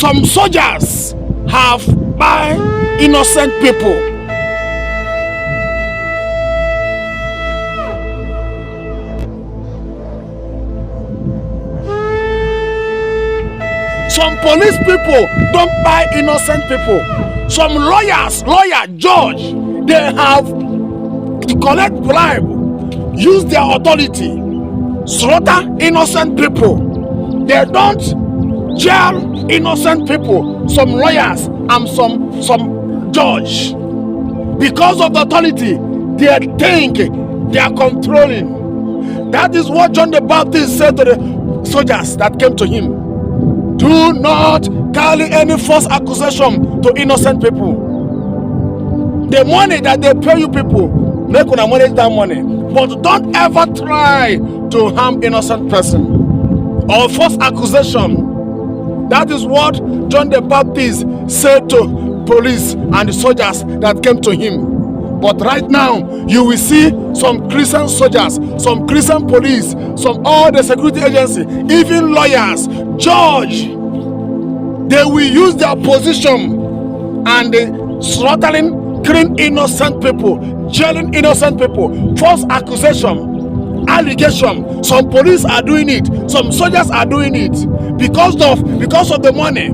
some soldiers have by innocent people. Some police people don't buy innocent people. Some lawyer, judge, they have to collect bribe, use their authority, slaughter innocent people. They don't jail innocent people, some lawyers and some judge. Because of the authority, they think they are controlling. That is what John the Baptist said to the soldiers that came to him. Do not carry any false accusation to innocent people. The money that they pay you people, make una manage that money. But don't ever try to harm innocent person or false accusation. That is what John the Baptist said to police and the soldiers that came to him. But right now, you will see some Christian soldiers, some Christian police, some all the security agency, even lawyers, judge. They will use their position and slaughtering, killing innocent people, jailing innocent people, false accusation, allegation. Some police are doing it, some soldiers are doing it because of the money.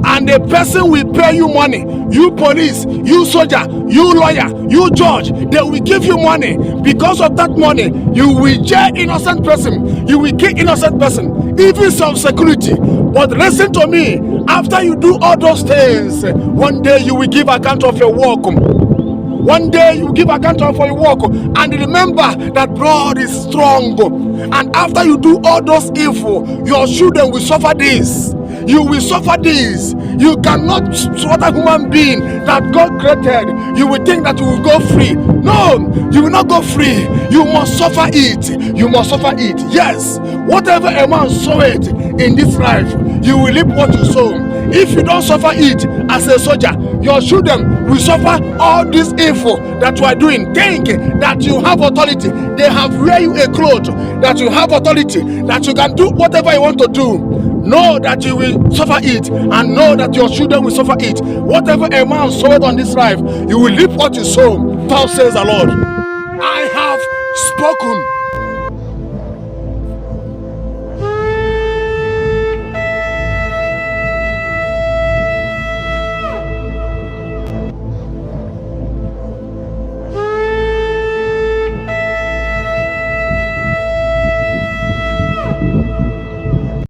And the person will pay you money. You police, you soldier, you lawyer, you judge, they will give you money. Because of that money, you will jail innocent person, you will kill innocent person, even some security. But listen to me, after you do all those things, one day you will give account of your work. One day you give account of your work. And remember that blood is strong. And after you do all those evil, your children will suffer this. You will suffer this. You cannot slaughter human being that God created. You will think that you will go free. No, you will not go free. You must suffer it. You must suffer it. Yes, whatever a man soweth in this life, you will reap what you sow. If you don't suffer it as a soldier, your children will suffer all this evil that you are doing. Think that you have authority. They have wear you a cloth, that you have authority, that you can do whatever you want to do. Know that you will suffer it, and know that your children will suffer it. Whatever a man soweth on this life, you will reap what you sow. Thou says the Lord. I have spoken.